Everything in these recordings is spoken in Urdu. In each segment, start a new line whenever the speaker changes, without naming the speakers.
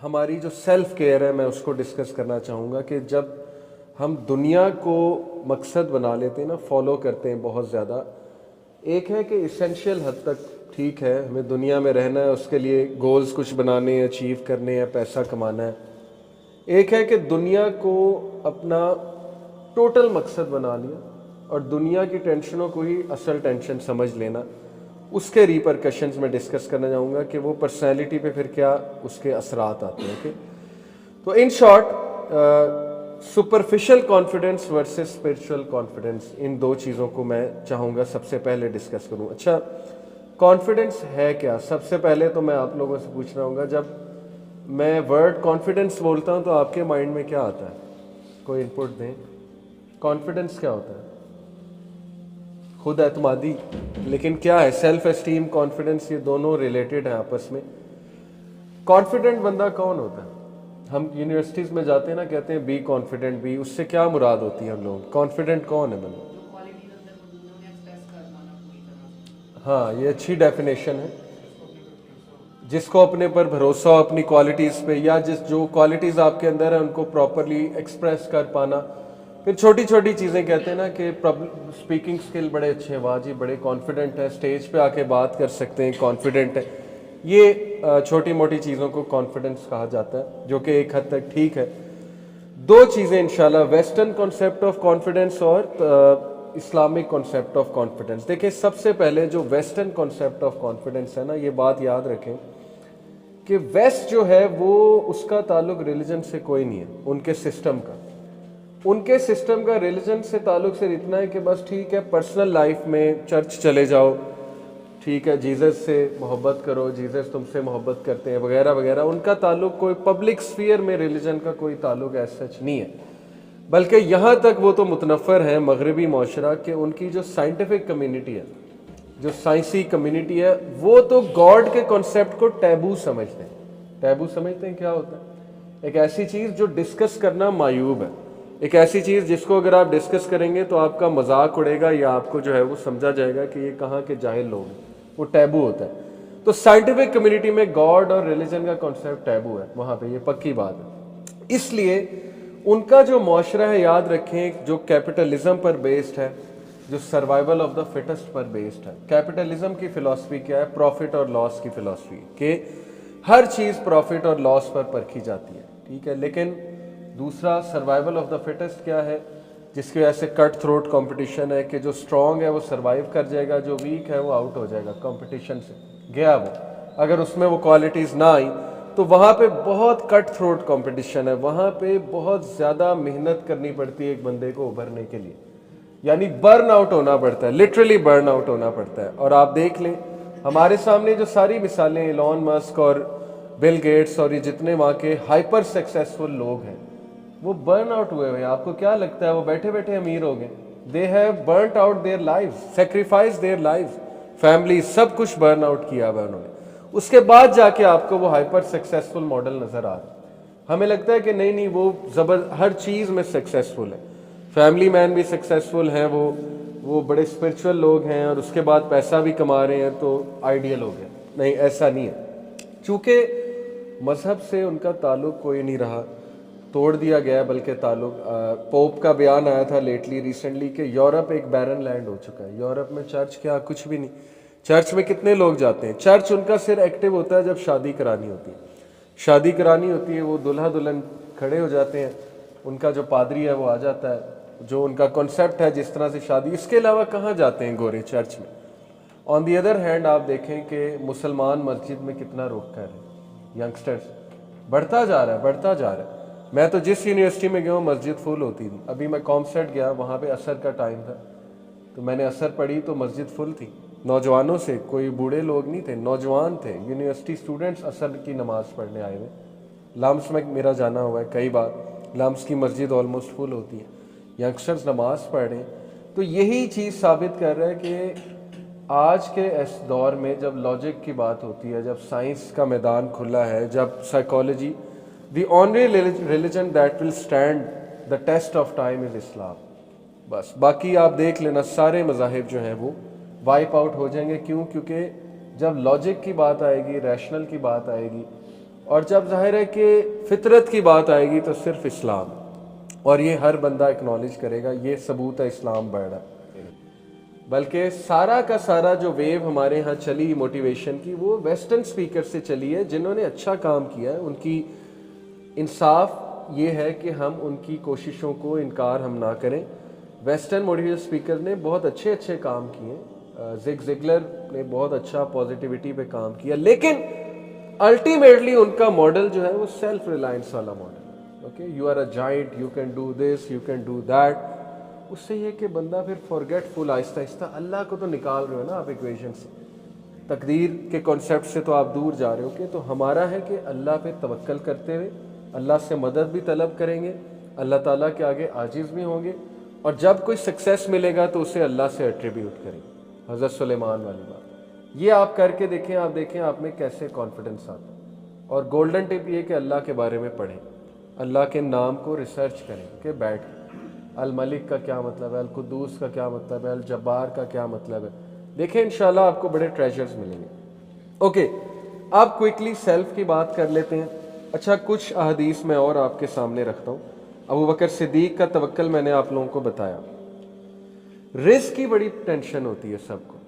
ہماری جو سیلف کیئر ہے میں اس کو ڈسکس کرنا چاہوں گا کہ جب ہم دنیا کو مقصد بنا لیتے ہیں نا، فالو کرتے ہیں بہت زیادہ. ایک ہے کہ اسینشیل حد تک ٹھیک ہے، ہمیں دنیا میں رہنا ہے، اس کے لیے گولز کچھ بنانے ہیں، اچیو کرنے ہیں، پیسہ کمانا ہے. ایک ہے کہ دنیا کو اپنا ٹوٹل مقصد بنا لیا اور دنیا کی ٹینشنوں کو ہی اصل ٹینشن سمجھ لینا. اس کے ریپرکشنز میں ڈسکس کرنا چاہوں گا کہ وہ پرسنالٹی پہ پھر کیا اس کے اثرات آتے ہیں. تو ان short superficial confidence versus spiritual confidence, ان دو چیزوں کو میں چاہوں گا سب سے پہلے ڈسکس کروں. اچھا، کانفیڈنس ہے کیا؟ سب سے پہلے تو میں آپ لوگوں سے پوچھ رہا ہوں گا، جب میں ورڈ کانفیڈنس بولتا ہوں تو آپ کے مائنڈ میں کیا آتا ہے؟ کوئی انپٹ دیں. کانفیڈنس کیا ہوتا ہے؟ خود اعتمادی. لیکن کیا ہے سیلف اسٹیم، کانفیڈنس، یہ دونوں ریلیٹڈ ہیں آپس میں. کانفیڈنٹ بندہ کون ہوتا ہے؟ ہم یونیورسٹیز میں جاتے ہیں نا، کہتے ہیں بی کانفیڈنٹ بی، اس سے کیا مراد ہوتی ہے ہم لوگ؟ کانفیڈنٹ کون ہے بندہ؟ ہاں، یہ اچھی ڈیفینیشن ہے. جس کو اپنے پر بھروسہ ہو، اپنی کوالٹیز پہ، یا جو کوالٹیز آپ کے اندر ہیں ان کو پراپرلی ایکسپریس کر پانا. پھر چھوٹی چھوٹی چیزیں کہتے ہیں نا کہ اسپیکنگ اسکل بڑے اچھے ہیں، واہ جی بڑے کانفیڈنٹ ہے، اسٹیج پہ آ کے بات کر سکتے ہیں، کانفیڈنٹ ہے. یہ چھوٹی موٹی چیزوں کو کانفیڈنس کہا جاتا ہے، جو کہ ایک حد تک ٹھیک ہے. دو چیزیں انشاءاللہ، ویسٹرن کانسیپٹ آف کانفیڈنس اور اسلامک کانسیپٹ آف کانفیڈنس. دیکھیں، سب سے پہلے جو ویسٹرن کانسیپٹ آف کانفیڈنس ہے نا، یہ بات یاد رکھیں کہ ویسٹ جو ہے وہ اس کا تعلق ریلیجن سے کوئی نہیں ہے، ان کے سسٹم کا. ان کے سسٹم کا ریلیجن سے تعلق صرف اتنا ہے کہ بس ٹھیک ہے پرسنل لائف میں چرچ چلے جاؤ، ٹھیک ہے جیزس سے محبت کرو، جیزس تم سے محبت کرتے ہیں وغیرہ وغیرہ. ان کا تعلق کوئی پبلک سفیئر میں ریلیجن کا کوئی تعلق ایز سچ نہیں ہے. بلکہ یہاں تک وہ تو متنفر ہیں مغربی معاشرہ کہ ان کی جو سائنٹیفک کمیونٹی ہے، جو سائنسی کمیونٹی ہے، وہ تو گاڈ کے کانسیپٹ کو ٹیبو سمجھتے ہیں. ٹیبو سمجھتے ہیں کیا ہوتا ہے؟ ایک ایسی چیز جو ڈسکس کرنا معیوب ہے، ایک ایسی چیز جس کو اگر آپ ڈسکس کریں گے تو آپ کا مذاق اڑے گا یا آپ کو جو ہے وہ سمجھا جائے گا کہ یہ کہاں کے جاہل لوگ ہیں. وہ ٹیبو ہوتا ہے. تو سائنٹیفک کمیونٹی میں گاڈ اور ریلیجن کا کانسیپٹ ٹیبو ہے وہاں پہ، یہ پکی بات ہے. اس لیے ان کا جو معاشرہ ہے، یاد رکھیں، جو کیپٹلزم پر بیسڈ ہے، جو survival of the fittest per based ہے. کیپٹلزم کی فلسفی کیا ہے؟ پروفٹ اور لاس کی فلسفی، کہ ہر چیز پروفٹ اور لاس پر پرکھی جاتی ہے، ٹھیک ہے. لیکن دوسرا سروائیول آف دا فٹسٹ کیا ہے؟ جس کی وجہ سے کٹ تھروٹ کمپٹیشن ہے، کہ جو اسٹرانگ ہے وہ سروائیو کر جائے گا، جو ویک ہے وہ آؤٹ ہو جائے گا، کمپٹیشن سے گیا وہ. اگر اس میں وہ کوالٹیز نہ آئیں تو وہاں پہ بہت کٹ تھروٹ کمپٹیشن ہے، وہاں پہ بہت زیادہ محنت کرنی پڑتی ہے ایک بندے کو ابھرنے کے لیے. یعنی برن آؤٹ ہونا پڑتا ہے، لٹرلی برن آؤٹ ہونا پڑتا ہے. اور آپ دیکھ لیں ہمارے سامنے جو ساری مثالیں، ایلون مسک اور بل گیٹس اور یہ جتنے وہاں کے ہائپر سکسیسفل لوگ ہیں، وہ برن آؤٹ ہوئے ہوئے. آپ کو کیا لگتا ہے وہ بیٹھے بیٹھے امیر ہو گئے؟ They have burnt out their life, sacrifice their life, family, سب کچھ برن آؤٹ کیا ہوا انہوں نے. اس کے بعد جا کے آپ کو وہ ہائپر سکسیسفل ماڈل نظر آ رہا ہے. ہمیں لگتا ہے کہ نہیں وہ ہر چیز میں سکسیسفل ہے، فیملی مین بھی سکسیسفل ہیں، وہ بڑے اسپرچول لوگ ہیں، اور اس کے بعد پیسہ بھی کما رہے ہیں تو آئیڈیل ہو گیا. نہیں، ایسا نہیں ہے. چونکہ مذہب سے ان کا تعلق کوئی نہیں رہا، توڑ دیا گیا. بلکہ تعلق، پوپ کا بیان آیا تھا ریسنٹلی کہ یورپ ایک بیرن لینڈ ہو چکا ہے. یورپ میں چرچ کیا، کچھ بھی نہیں. چرچ میں کتنے لوگ جاتے ہیں؟ چرچ ان کا صرف ایکٹیو ہوتا ہے جب شادی کرانی ہوتی ہے. شادی کرانی ہوتی ہے، وہ دلہا دلہن کھڑے ہو جاتے ہیں، ان کا جو پادری ہے وہ آ جاتا ہے، جو ان کا کنسیپٹ ہے جس طرح سے شادی. اس کے علاوہ کہاں جاتے ہیں گورے چرچ میں؟ آن دی ادر ہینڈ آپ دیکھیں کہ مسلمان مسجد میں کتنا رخ کر رہے ہیں. ینگسٹرز بڑھتا جا رہا ہے، بڑھتا جا رہا ہے. میں تو جس یونیورسٹی میں گیا ہوں مسجد فل ہوتی تھی. ابھی میں کامسیٹ گیا، وہاں پہ عصر کا ٹائم تھا تو میں نے عصر پڑھی تو مسجد فل تھی، نوجوانوں سے. کوئی بوڑھے لوگ نہیں تھے، نوجوان تھے، یونیورسٹی اسٹوڈنٹس عصر کی نماز پڑھنے آئے ہوئے. لامس میں میرا جانا ہوا ہے کئی بار، لامس کی مسجد آلموسٹ فل ہوتی ہے، ینگسٹرز نماز پڑھ رہے ہیں. تو یہی چیز ثابت کر رہا ہے کہ آج کے اس دور میں جب لاجک کی بات ہوتی ہے، جب سائنس کا میدان کھلا ہے، جب psychology, the only religion that will stand the test of time is Islam. بس باقی آپ دیکھ لینا سارے مذاہب جو ہیں وہ وائپ آؤٹ ہو جائیں گے. کیوں؟ کیونکہ جب لاجک کی بات آئے گی، ریشنل کی بات آئے گی، اور جب ظاہر ہے کہ فطرت کی بات آئے گی تو صرف اسلام، اور یہ ہر بندہ اکنالج کرے گا، یہ ثبوت ہے اسلام بڑھ رہا ہے۔ بلکہ سارا کا سارا جو ویو ہمارے ہاں چلی موٹیویشن کی، وہ ویسٹرن سپیکر سے چلی ہے جنہوں نے اچھا کام کیا ہے۔ ان کی انصاف یہ ہے کہ ہم ان کی کوششوں کو انکار ہم نہ کریں۔ ویسٹرن موٹیویشن سپیکر نے بہت اچھے کام کیے، زگ زگلر نے بہت اچھا پازیٹیوٹی پہ کام کیا، لیکن الٹیمیٹلی ان کا ماڈل جو ہے وہ سیلف ریلائنس والا model, okay, you are a giant, you can do this, you can do that. اس سے یہ کہ بندہ پھر فارگیٹ فل، آہستہ آہستہ اللہ کو تو نکال رہے ہو نا آپ ایکویشن سے، تقدیر کے کانسیپٹ سے تو آپ دور جا رہے ہو۔ کہ تو ہمارا ہے کہ اللہ پہ توکل کرتے ہوئے اللہ سے مدد بھی طلب کریں گے، اللہ تعالیٰ کے آگے عاجز بھی ہوں گے، اور جب کوئی سکسیس ملے گا تو اسے اللہ سے ایٹریبیوٹ کریں گے، حضرت سلیمان والی بات۔ یہ آپ کر کے دیکھیں، آپ دیکھیں آپ میں کیسے کانفیڈنس آتا ہے۔ اور گولڈن ٹپ یہ کہ اللہ کے بارے میں پڑھیں، اللہ کے نام کو ریسرچ کریں کہ بیٹھ کے الملک کا کیا مطلب ہے، القدوس کا کیا مطلب ہے، الجبار کا کیا مطلب ہے، دیکھیں انشاءاللہ آپ کو بڑے ٹریجرز ملیں گے۔ اوکے، آپ کوئکلی سیلف کی بات کر لیتے ہیں۔ اچھا، کچھ احادیث میں اور آپ کے سامنے رکھتا ہوں۔ ابو بکر صدیق کا توکل میں نے آپ لوگوں کو بتایا۔ رزق کی بڑی ٹینشن ہوتی ہے سب کو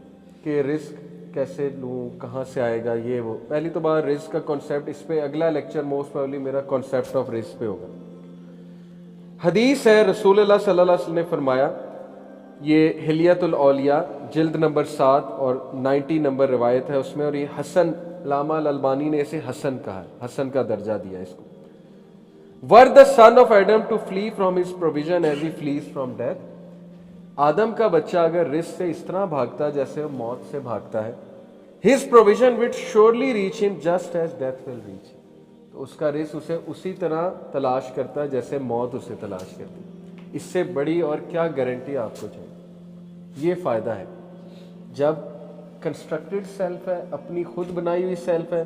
کہ رزق کیسے لوں، کہاں سے آئے گا، یہ وہ۔ پہلی تو بات رزق کا کانسیپٹ، اس پہ اگلا لیکچر موسٹ پروبیبلی میرا کانسیپٹ آف رزق پہ ہوگا۔ حدیث ہے، رسول اللہ صلی اللہ علیہ وسلم نے فرمایا، یہ حلیت الاولیاء جلد نمبر 7 اور 90 نمبر روایت ہے اس میں، اور یہ حسن، علامہ الالبانی نے اسے حسن کہا ہے، حسن کا درجہ دیا اس کو۔ Were the son of Adam to flee from his provision as he flees from death؟ آدم کا بچہ اگر رزق سے اس طرح بھاگتا جیسے وہ موت سے بھاگتا ہے، his provision would surely reach him just as death will reach him، تو اس کا رزق اسے اسی طرح تلاش کرتا ہے جیسے موت اسے تلاش کرتی۔ اس سے بڑی اور کیا گارنٹی آپ کو چاہیے؟ یہ فائدہ ہے جب کنسٹرکٹڈ سیلف ہے، اپنی خود بنائی ہوئی سیلف ہے۔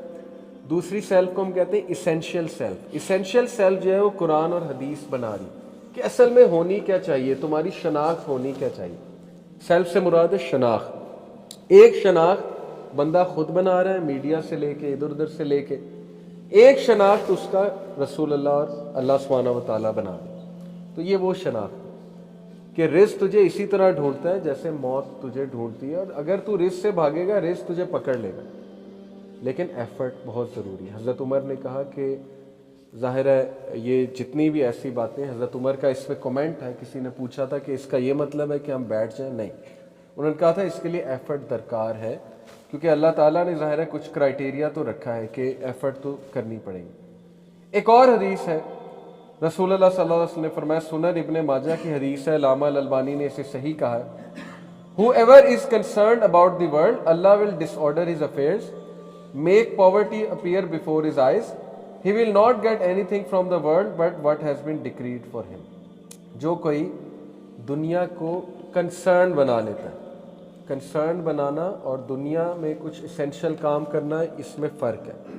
دوسری سیلف کو ہم کہتے ہیں ایسینشیل سیلف۔ ایسینشیل سیلف جو ہے وہ قرآن اور حدیث بنا رہی کہ اصل میں ہونی کیا چاہیے، تمہاری شناخت ہونی کیا چاہیے۔ سیلف سے مراد ہے شناخت۔ ایک شناخت بندہ خود بنا رہا ہے، میڈیا سے لے کے ادھر ادھر سے لے کے، ایک شناخت اس کا رسول اللہ اور اللہ سبحانہ و تعالیٰ بنا رہے۔ تو یہ وہ شناخت کہ رزق تجھے اسی طرح ڈھونڈتا ہے جیسے موت تجھے ڈھونڈتی ہے، اور اگر تو رزق سے بھاگے گا رزق تجھے پکڑ لے گا، لیکن ایفرٹ بہت ضروری ہے۔ حضرت عمر نے کہا کہ ظاہر ہے یہ جتنی بھی ایسی باتیں، حضرت عمر کا اس پہ کومنٹ ہے، کسی نے پوچھا تھا کہ اس کا یہ مطلب ہے کہ ہم بیٹھ جائیں، نہیں، انہوں نے کہا تھا اس کے لیے ایفرٹ درکار ہے، کیونکہ اللہ تعالیٰ نے ظاہر ہے کچھ کرائٹیریا تو رکھا ہے کہ ایفرٹ تو کرنی پڑے گی۔ ایک اور حدیث ہے، رسول اللہ صلی اللہ علیہ وسلم نے فرمایا، سنن ابن ماجہ کی حدیث ہے، علامہ الالبانی نے اسے صحیح کہا ہے، whoever is concerned about the world, Allah will disorder his affairs, make poverty appear before his eyes, he will not get anything from the world but what has been decreed for him۔ جو کوئی دنیا کو کنسرن بنا لیتا ہے، کنسرن بنانا اور دنیا میں کچھ اسینشل کام کرنا، اس میں فرق ہے۔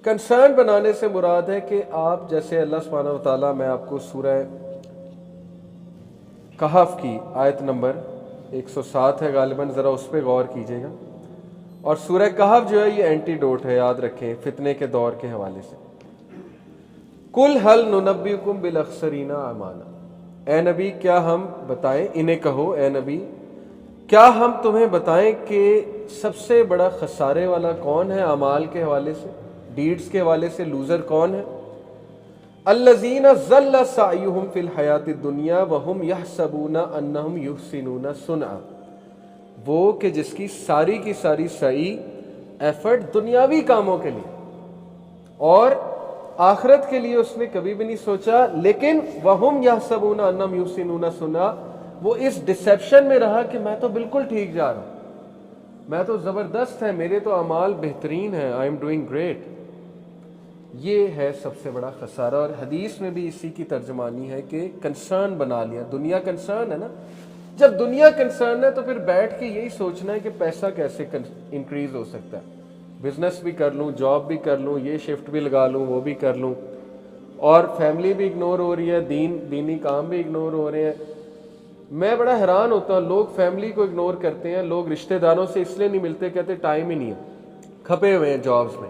کنسرن بنانے سے مراد ہے کہ آپ جیسے اللہ سبحانہ و تعالیٰ، میں آپ کو سورہ کہف کی آیت نمبر 107 ہے غالباً، ذرا اس پہ غور کیجیے گا، اور سورہ کہف جو ہے یہ اینٹی ڈوٹ ہے، یاد رکھیں، فتنے کے دور کے حوالے سے۔ کل حل ننبئکم بالاخسرین اعمالا، اے نبی کیا ہم بتائیں، انہیں کہو اے نبی کیا ہم تمہیں بتائیں کہ سب سے بڑا خسارے والا کون ہے اعمال کے حوالے سے، ڈیڈز کے حوالے سے لوزر کون ہے؟ الذین ضل سعیہم فی الحیاۃ الدنیا وہم یحسبون انہم یحسنون صنعا، وہ کہ جس کی ساری سعی، ایفرٹ دنیاوی کاموں کے لیے اور آخرت کے لیے اس نے کبھی بھی نہیں سوچا، لیکن وہم یحسبون انہم یحسنون صنعا، وہ اس ڈسیپشن میں رہا کہ میں تو بالکل ٹھیک جا رہا ہوں، میں تو زبردست ہے، میرے تو اعمال بہترین ہیں، آئی ایم ڈوئنگ گریٹ۔ یہ ہے سب سے بڑا خسارہ، اور حدیث میں بھی اسی کی ترجمانی ہے کہ کنسرن بنا لیا، دنیا کنسرن ہے نا، جب دنیا کنسرن ہے تو پھر بیٹھ کے یہی سوچنا ہے کہ پیسہ کیسے انکریز ہو سکتا ہے، بزنس بھی کر لوں، جاب بھی کر لوں، یہ شفٹ بھی لگا لوں، وہ بھی کر لوں، اور فیملی بھی اگنور ہو رہی ہے، دینی کام بھی اگنور ہو رہے ہیں۔ میں بڑا حیران ہوتا ہوں، لوگ فیملی کو اگنور کرتے ہیں، لوگ رشتہ داروں سے اس لیے نہیں ملتے، کہتے ٹائم ہی نہیں ہے، کھپے ہوئے ہیں جابز میں۔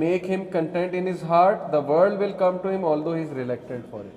make him content in his heart, the world will come to him although he is reluctant for it.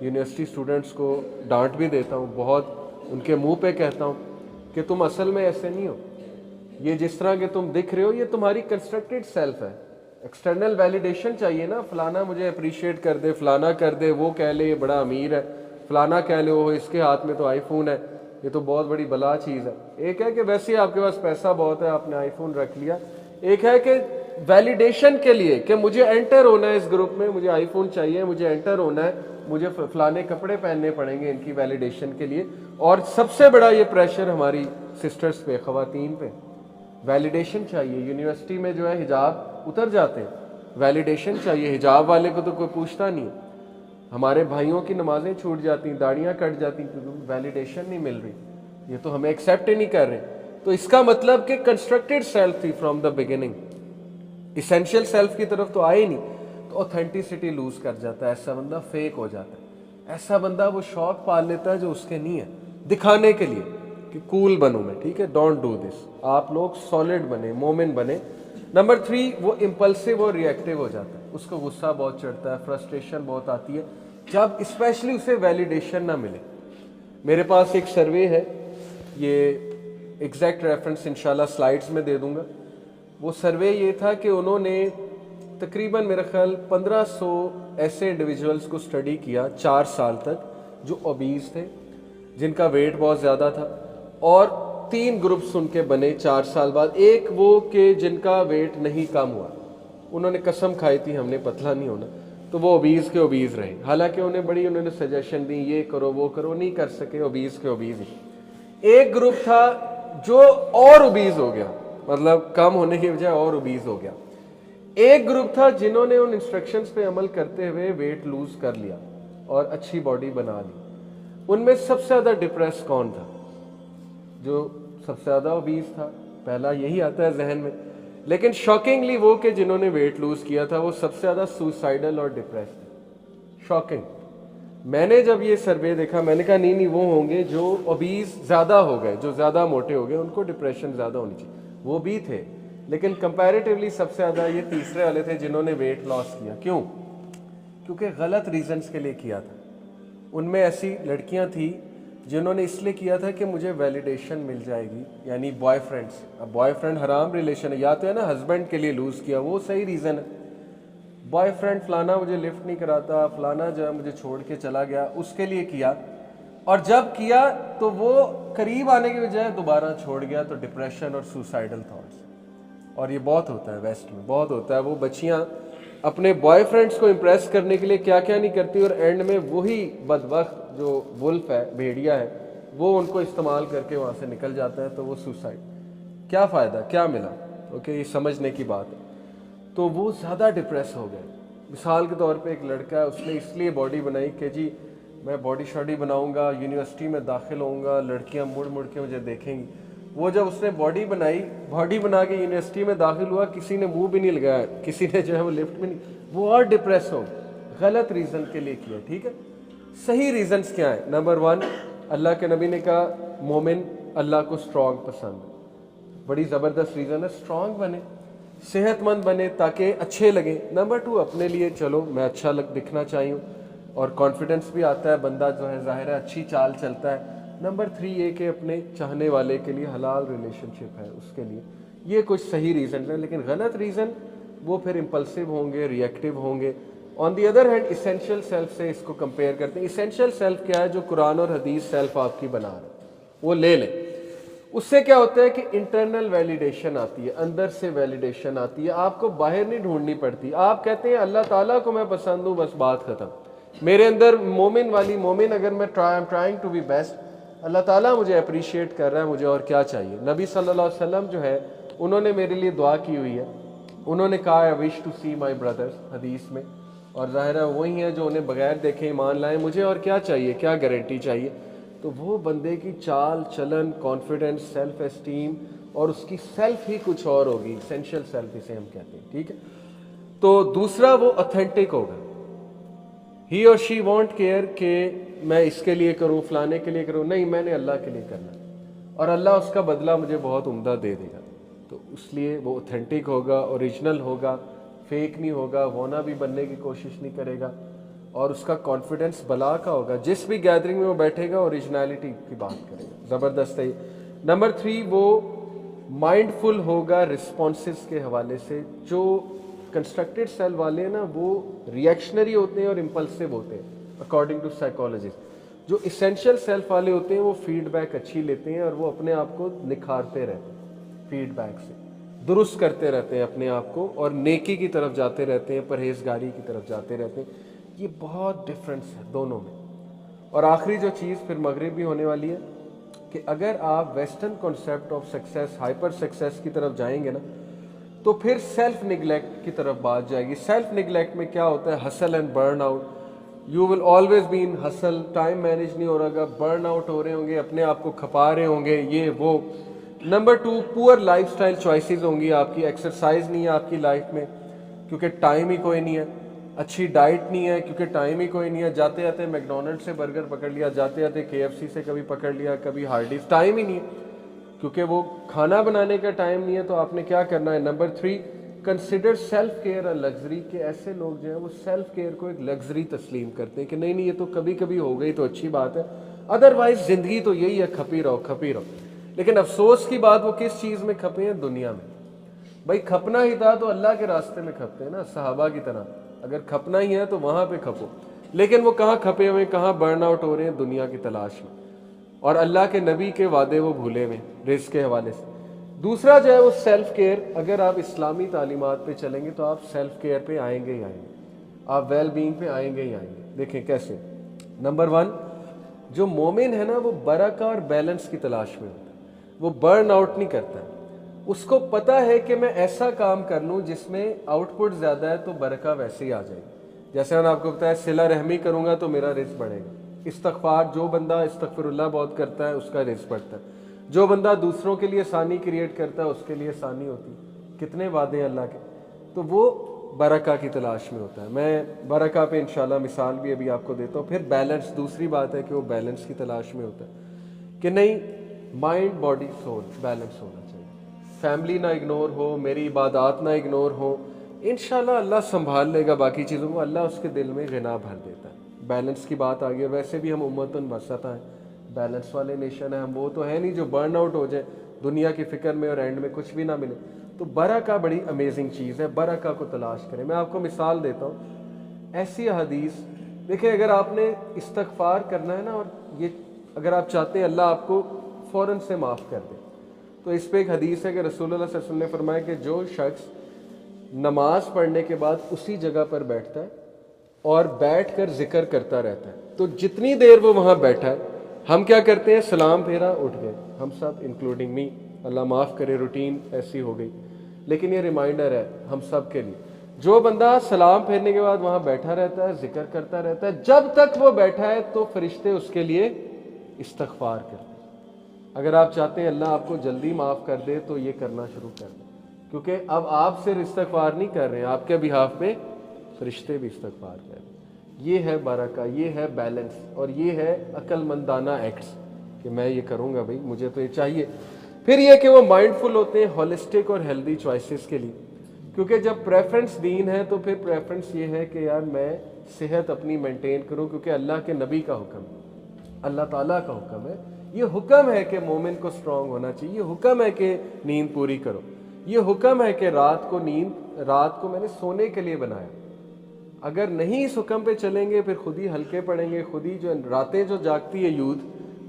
University students کو ڈانٹ بھی دیتا ہوں, بہت ان کے منہ پہ کہتا ہوں کہ تم اصل میں ایسے نہیں ہو, یہ جس طرح کہ تم دکھ رہے ہو یہ تمہاری کنسٹرکٹڈ سیلف ہے. ایکسٹرنل ویلیڈیشن چاہیے نا, فلانا مجھے اپریشیٹ کر دے, فلانا کر دے, وہ کہہ لے یہ بڑا امیر ہے, فلانا کہہ لے وہ اس کے ہاتھ میں تو آئی فون ہے, یہ تو بہت بڑی بلا چیز ہے. ایک ہے کہ ویسے ہی آپ کے پاس پیسہ بہت ہے, آپ نے آئی فون رکھ لیا. ایک ہے کہ ویلیڈیشن کے لیے کہ مجھے انٹر ہونا ہے اس گروپ میں, مجھے آئی فون چاہیے, مجھے انٹر ہونا ہے, مجھے فلانے کپڑے پہننے پڑیں گے ان کی ویلیڈیشن کے لیے. اور سب سے بڑا یہ پریشر ہماری سسٹرز پہ, خواتین پہ, ویلیڈیشن چاہیے. یونیورسٹی میں جو ہے حجاب اتر جاتے ہیں, ویلیڈیشن چاہیے. حجاب والے کو تو کوئی پوچھتا نہیں. ہمارے بھائیوں کی نمازیں چھوٹ جاتی ہیں, داڑیاں کٹ جاتی ہیں کیونکہ ویلیڈیشن نہیں مل رہی, یہ تو ہمیں ایکسیپٹ ہی نہیں کر رہے. تو اس کا مطلب کہ کنسٹرکٹڈ سیلف تھی from the beginning, essential self کی طرف تو آئے نہیں, تو اوتھینٹسٹی لوز کر جاتا ہے. ایسا بندہ فیک ہو جاتا ہے. ایسا بندہ وہ شوق پال لیتا ہے جو اس کے نہیں ہے, دکھانے کے لیے کہ کول بنوں میں. ٹھیک ہے, ڈونٹ ڈو دس. آپ لوگ سالڈ بنے, مومن بنے. نمبر 3, وہ امپلسو اور ری ایکٹیو ہو جاتا ہے. اس کو غصہ بہت چڑھتا ہے, فرسٹریشن بہت آتی ہے جب اسپیشلی اسے ویلیڈیشن نہ ملے. میرے پاس ایک سروے ہے, یہ ایگزیکٹ ریفرنس انشاءاللہ سلائیڈز میں دے دوں گا. وہ سروے یہ تھا کہ انہوں نے تقریباً میرا خیال 1500 ایسے انڈیویجولز کو اسٹڈی کیا 4 سال تک جو اوبیز تھے, جن کا ویٹ بہت زیادہ تھا, اور 3 گروپس ان کے بنے 4 سال بعد. ایک وہ کہ جن کا ویٹ نہیں کم ہوا, انہوں نے قسم کھائی تھی ہم نے پتلا نہیں ہونا, تو وہ اوبیز کے اوبیز رہے. حالانکہ انہوں نے سجیشن دی یہ کرو وہ کرو, نہیں کر سکے, اوبیز کے اوبیز ہی. ایک گروپ تھا جو اور اوبیز ہو گیا, مطلب کم ہونے کی بجائے اور اوبیز ہو گیا. ایک گروپ تھا جنہوں نے ان انسٹرکشنز پہ عمل کرتے ہوئے ویٹ لوز کر لیا اور اچھی باڈی بنا لی. ان میں سب سے زیادہ ڈپریس کون تھا؟ جو سب سے زیادہ اوبیز تھا, پہلا یہی آتا ہے ذہن میں. لیکن شاکنگلی وہ کہ جنہوں نے ویٹ لوز کیا تھا وہ سب سے زیادہ سوسائڈل اور ڈپریس تھے. شاکنگ. میں نے جب یہ سروے دیکھا میں نے کہا نہیں وہ ہوں گے جو اوبیز زیادہ ہو گئے, جو زیادہ موٹے ہو گئے, ان کو ڈپریشن زیادہ ہونی چاہیے. وہ بھی تھے, لیکن کمپیریٹیولی سب سے زیادہ یہ تیسرے والے تھے جنہوں نے ویٹ لاس کیا. کیوں؟ کیونکہ غلط ریزنز کے لیے کیا تھا. ان میں ایسی لڑکیاں تھیں جنہوں نے اس لیے کیا تھا کہ مجھے ویلیڈیشن مل جائے گی, یعنی بوائے فرینڈس. اب بوائے فرینڈ حرام ریلیشن ہے, یا تو ہے نا ہسبینڈ کے لیے لوز کیا, وہ صحیح ریزن ہے. بوائے فرینڈ فلانا مجھے لفٹ نہیں کراتا, فلانا جو ہے مجھے چھوڑ کے چلا گیا, اس کے لیے کیا. اور جب کیا تو وہ قریب آنے کی بجائے دوبارہ چھوڑ گیا, تو ڈپریشن اور سوسائڈل تھاٹس. اور یہ بہت ہوتا ہے ویسٹ میں, بہت ہوتا ہے. وہ بچیاں اپنے بوائے فرینڈس کو امپریس کرنے کے لیے کیا کیا نہیں کرتی, اور اینڈ میں وہی بدبخت جو ولف ہے, بھیڑیا ہے, وہ ان کو استعمال کر کے وہاں سے نکل جاتا ہے. تو وہ سوسائڈ, کیا فائدہ, کیا ملا؟ اوکے, یہ سمجھنے کی بات ہے. تو وہ زیادہ ڈپریس ہو گئے. مثال کے طور پہ ایک لڑکا ہے, اس نے اس لیے باڈی بنائی کہ جی میں باڈی شاڈی بناؤں گا, یونیورسٹی میں داخل ہوں گا, لڑکیاں مڑ مڑ کے مجھے دیکھیں گی. وہ جب اس نے باڈی بنائی, باڈی بنا کے یونیورسٹی میں داخل ہوا, کسی نے منہ بھی نہیں لگایا, کسی نے جو ہے وہ لفٹ بھی نہیں, وہ اور ڈپریس ہو. غلط ریزن کے لیے کیا. ٹھیک ہے, صحیح ریزنز کیا ہیں؟ نمبر 1, اللہ کے نبی نے کہا مومن اللہ کو اسٹرانگ پسند ہے. بڑی زبردست ریزن ہے, اسٹرانگ بنے, صحت مند بنے تاکہ اچھے لگیں. نمبر 2, اپنے لیے چلو میں اچھا دکھنا چاہیے اور کانفیڈنس بھی آتا ہے, بندہ جو ہے ظاہر ہے اچھی چال چلتا ہے. نمبر 3 یہ کہ اپنے چاہنے والے کے لیے حلال ریلیشن شپ ہے اس کے لیے. یہ کچھ صحیح ریزن ہے. لیکن غلط ریزن وہ پھر امپلسو ہوں گے, ری ایکٹیو ہوں گے. On the other hand essential self سے اس کو کمپیئر کرتے ہیں. ایسینشیل سیلف کیا ہے؟ جو قرآن اور حدیث سیلف آپ کی بنا رہا ہے, وہ لے لیں. اس سے کیا ہوتا ہے کہ انٹرنل ویلیڈیشن آتی ہے, اندر سے ویلیڈیشن آتی ہے, آپ کو باہر نہیں ڈھونڈنی پڑتی. آپ کہتے ہیں اللہ تعالیٰ کو میں پسند ہوں, بس بات ختم. میرے اندر مومن والی مومن, اگر میں ٹرائنگ ٹو بی بیسٹ, اللہ تعالیٰ مجھے اپریشیٹ کر رہا ہے, مجھے اور کیا چاہیے. نبی صلی اللہ علیہ وسلم جو ہے انہوں نے میرے لیے دعا کی ہوئی ہے. انہوں نے کہا I wish to see my brothers حدیث میں, اور ظاہر ہے وہی ہیں جو انہیں بغیر دیکھے ایمان لائیں. مجھے اور کیا چاہیے, کیا گارنٹی چاہیے؟ تو وہ بندے کی چال چلن, کانفیڈنس, سیلف اسٹیم, اور اس کی سیلف ہی کچھ اور ہوگی. ایسینشیل سیلف اسے ہم کہتے ہیں. ٹھیک ہے, تو دوسرا وہ اوتھینٹک ہوگا. ہی اور شی وانٹ کیئر کہ میں اس کے لیے کروں, فلانے کے لیے کروں, نہیں میں نے اللہ کے لیے کرنا, اور اللہ اس کا بدلہ مجھے بہت عمدہ دے دے گا. تو اس لیے وہ اوتھینٹک ہوگا, اوریجنل ہوگا, فیک نہیں ہوگا, ہونا بھی بننے کی کوشش نہیں کرے گا. اور اس کا کانفیڈنس بلا کا ہوگا. جس بھی گیدرنگ میں وہ بیٹھے گا اوریجنلٹی کی بات کرے گا. زبردست ہے. نمبر 3 وہ مائنڈ فل ہوگا رسپانسز کے حوالے سے. جو کنسٹرکٹیڈ سیل والے ہیں نا وہ ریئیکشنری ہوتے ہیں اور امپلسو ہوتے ہیں اکارڈنگ ٹو سائیکالوجسٹ. جو اسینشیل سیلف والے ہوتے ہیں وہ فیڈ بیک اچھی لیتے ہیں اور وہ اپنے آپ کو نکھارتے رہتے ہیں, فیڈ بیک سے درست کرتے رہتے ہیں اپنے آپ کو اور نیکی کی طرف جاتے رہتے ہیں, پرہیزگاری کی طرف جاتے رہتے ہیں. یہ بہت ڈفرینس ہے دونوں میں. اور آخری جو چیز پھر مغرب بھی ہونے والی ہے کہ اگر آپ western concept of success, hyper success کی طرف جائیں گے نا تو پھر سیلف نگلیکٹ کی طرف بات جائے گی. سیلف نگلیکٹ میں کیا ہوتا ہے؟ Hustle and burn out. You will always be in hustle, time manage نہیں ہو رہا گا, برن آؤٹ ہو رہے ہوں گے, اپنے آپ کو کھپا رہے ہوں گے, یہ وہ. نمبر 2 پور لائف سٹائل چوائسیز ہوں گی آپ کی. ایکسرسائز نہیں ہے آپ کی لائف میں کیونکہ ٹائم ہی کوئی نہیں ہے. اچھی ڈائٹ نہیں ہے کیونکہ ٹائم ہی کوئی نہیں ہے. جاتے جاتے میکڈونلڈ سے برگر پکڑ لیا, جاتے جاتے KFC سے کبھی پکڑ لیا, کبھی ہارڈیز. ٹائم ہی نہیں ہے کیونکہ وہ کھانا بنانے کا ٹائم نہیں ہے. تو آپ نے کیا کرنا ہے؟ Number 3 consider self care a luxury. کہ ایسے لوگ جو ہیں وہ سیلف کیئر کو ایک لگژری تسلیم کرتے ہیں کہ نہیں نہیں یہ تو کبھی کبھی ہو گئی تو اچھی بات ہے, ادروائز زندگی تو یہی ہے, کھپی رہو کھپی رہو. لیکن افسوس کی بات وہ کس چیز میں کھپے ہیں؟ دنیا میں. بھائی کھپنا ہی تھا تو اللہ کے راستے میں کھپتے ہیں نا, صحابہ کی طرح. اگر کھپنا ہی ہے تو وہاں پہ کھپو. لیکن وہ کہاں کھپے ہوئے, کہاں برن آؤٹ ہو رہے ہیں؟ دنیا کی تلاش میں. اور اللہ کے نبی کے وعدے وہ بھولے ہوئے رزق کے حوالے سے. دوسرا جو ہے وہ سیلف کیئر. اگر آپ اسلامی تعلیمات پہ چلیں گے تو آپ سیلف کیئر پہ آئیں گے ہی آئیں گے, آپ ویل بینگ پہ آئیں گے ہی آئیں گے. دیکھیں کیسے. نمبر 1 جو مومن ہے نا وہ برکہ اور بیلنس کی تلاش میں ہوتا ہے. وہ برن آؤٹ نہیں کرتا ہے. اس کو پتا ہے کہ میں ایسا کام کر لوں جس میں آؤٹ پٹ زیادہ ہے تو برکہ ویسے ہی آ جائے گی. جیسے میں نے آپ کو بتایا صلہ رحمی کروں گا تو میرا رزق بڑھے گا. استغفار, جو بندہ استغفر اللہ بہت کرتا ہے اس کا رزق بڑھتا ہے. جو بندہ دوسروں کے لیے آسانی کریٹ کرتا ہے اس کے لیے آسانی ہوتی ہے. کتنے وعدے ہیں اللہ کے. تو وہ برکہ کی تلاش میں ہوتا ہے. میں برکہ پہ انشاءاللہ مثال بھی ابھی آپ کو دیتا ہوں. پھر بیلنس, دوسری بات ہے کہ وہ بیلنس کی تلاش میں ہوتا ہے کہ نہیں مائنڈ باڈی سول بیلنس ہونا چاہیے. فیملی نہ اگنور ہو, میری عبادات نہ اگنور ہو. انشاءاللہ اللہ سنبھال لے گا باقی چیزوں کو. اللہ اس کے دل میں غنا بھر دیتا ہے. بیلنس کی بات آ گئی. اور ویسے بھی ہم امتن وسطا ہیں, بیلنس والے نیشن ہیں ہم. وہ تو ہے نہیں جو برن آؤٹ ہو جائے دنیا کی فکر میں اور اینڈ میں کچھ بھی نہ ملے. تو برکہ بڑی امیزنگ چیز ہے, برکہ کو تلاش کریں. میں آپ کو مثال دیتا ہوں. ایسی حدیث دیکھیں, اگر آپ نے استغفار کرنا ہے نا, اور یہ اگر آپ چاہتے ہیں اللہ آپ کو فوراً سے معاف کر دے, تو اس پہ ایک حدیث ہے کہ رسول اللہ صلی اللہ علیہ وسلم نے فرمایا کہ جو شخص نماز پڑھنے کے بعد اسی جگہ پر بیٹھتا ہے اور بیٹھ کر ذکر کرتا رہتا ہے, تو جتنی دیر وہ وہاں بیٹھا ہے, ہم کیا کرتے ہیں؟ سلام پھیرا, اٹھ گئے ہم سب انکلوڈنگ می, اللہ معاف کرے روٹین ایسی ہو گئی. لیکن یہ ریمائنڈر ہے ہم سب کے لیے, جو بندہ سلام پھیرنے کے بعد وہاں بیٹھا رہتا ہے, ذکر کرتا رہتا ہے, جب تک وہ بیٹھا ہے تو فرشتے اس کے لیے استغفار کرتے ہیں. اگر آپ چاہتے ہیں اللہ آپ کو جلدی معاف کر دے تو یہ کرنا شروع کر دیں, کیونکہ اب آپ صرف استغفار نہیں کر رہے ہیں, آپ کے بہاف پہ فرشتے بھی استغفار کر رہے ہیں. یہ ہے برکہ, یہ ہے بیلنس, اور یہ ہے عقل مندانہ ایکٹس کہ میں یہ کروں گا بھائی, مجھے تو یہ چاہیے. پھر یہ کہ وہ مائنڈ فل ہوتے ہیں ہولسٹک اور ہیلدی چوائسیز کے لیے, کیونکہ جب پریفرنس دین ہے تو پھر پریفرنس یہ ہے کہ یار میں صحت اپنی مینٹین کروں, کیونکہ اللہ کے نبی کا حکم ہے, اللہ تعالیٰ کا حکم ہے. یہ حکم ہے کہ مومن کو سٹرونگ ہونا چاہیے. یہ حکم ہے کہ نیند پوری کرو. یہ حکم ہے کہ رات کو میں نے سونے کے لیے بنایا. اگر نہیں اس حکم پہ چلیں گے پھر خود ہی ہلکے پڑیں گے. خود ہی جو راتیں جو جاگتی ہے یوتھ,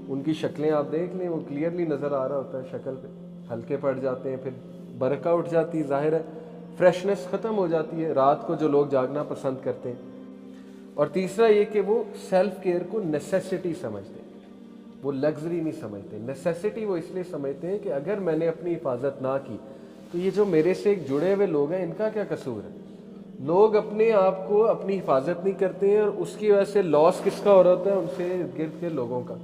ان کی شکلیں آپ دیکھ لیں, وہ کلیئرلی نظر آ رہا ہوتا ہے شکل پہ, ہلکے پڑ جاتے ہیں, پھر برکہ اٹھ جاتی ہے, ظاہر ہے فریشنس ختم ہو جاتی ہے رات کو جو لوگ جاگنا پسند کرتے ہیں. اور تیسرا یہ کہ وہ سیلف کیئر کو نیسیسٹی سمجھتے ہیں, وہ لگژری نہیں سمجھتے. نیسیسٹی وہ اس لیے سمجھتے ہیں کہ اگر میں نے اپنی حفاظت نہ کی تو یہ جو میرے سے ایک جڑے ہوئے لوگ ہیں ان کا کیا قصور ہے. لوگ اپنے آپ کو اپنی حفاظت نہیں کرتے ہیں, اور اس کی وجہ سے لاس کس کا ہو رہا ہوتا ہے؟ ان سے گرد کے لوگوں کا.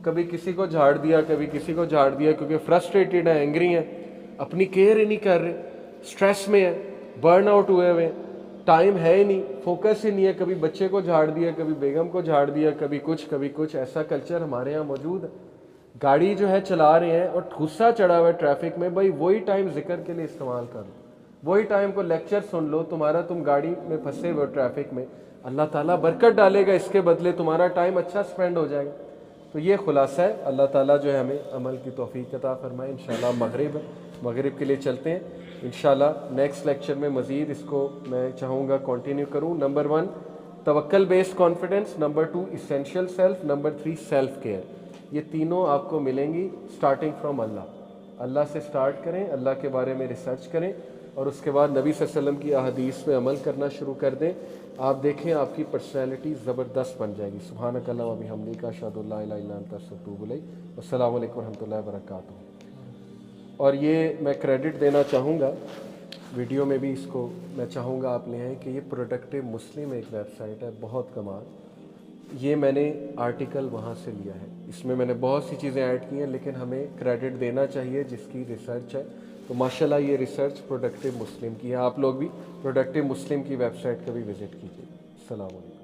کبھی کسی کو جھاڑ دیا, کبھی کسی کو جھاڑ دیا, کیونکہ فرسٹریٹڈ ہیں, اینگری ہیں, اپنی کیئر ہی نہیں کر رہے, سٹریس میں ہیں, برن آؤٹ ہوئے ہوئے, ٹائم ہے ہی نہیں, فوکس ہی نہیں ہے. کبھی بچے کو جھاڑ دیا, کبھی بیگم کو جھاڑ دیا, کبھی کچھ. ایسا کلچر ہمارے یہاں موجود ہے. گاڑی جو ہے چلا رہے ہیں اور غصہ چڑھا ہوا ہے ٹریفک میں, بھائی وہی ٹائم ذکر کے لیے استعمال کر لو, وہی ٹائم کو لیکچر سن لو. تم گاڑی میں پھنسے ہوئے ٹریفک میں, اللہ تعالیٰ برکت ڈالے گا, اس کے بدلے تمہارا ٹائم اچھا سپینڈ ہو جائے گا. تو یہ خلاصہ ہے. اللہ تعالیٰ جو ہے ہمیں عمل کی توفیق عطا فرمائے. انشاءاللہ مغرب کے لیے چلتے ہیں. انشاءاللہ نیکسٹ لیکچر میں مزید اس کو میں چاہوں گا کنٹینیو کروں. نمبر 1 توکل based confidence, number 2 essential self, number 3 self care. یہ تینوں آپ کو ملیں گی اسٹارٹنگ فرام اللہ سے سٹارٹ کریں, اللہ کے بارے میں ریسرچ کریں اور اس کے بعد نبی صلی اللہ علیہ وسلم کی احادیث پہ عمل کرنا شروع کر دیں. آپ دیکھیں آپ کی پرسنالٹی زبردست بن جائے گی. سبحانک اللہم و بحمدک اشہد ان لا الہ الا انت استغفرک و اتوب الیک. السلام علیکم ورحمۃ اللہ وبرکاتہ. اور یہ میں کریڈٹ دینا چاہوں گا, ویڈیو میں بھی اس کو میں چاہوں گا آپ لے آئیں کہ یہ پروڈکٹیو مسلم ایک ویب سائٹ ہے, بہت کمال. یہ میں نے آرٹیکل وہاں سے لیا ہے, اس میں نے بہت سی چیزیں ایڈ کی ہیں, لیکن ہمیں کریڈٹ دینا چاہیے جس کی ریسرچ ہے. تو ماشاءاللہ یہ ریسرچ پروڈکٹیو مسلم کی ہے. آپ لوگ بھی پروڈکٹیو مسلم کی ویب سائٹ کا بھی وزٹ کیجیے. السلام علیکم.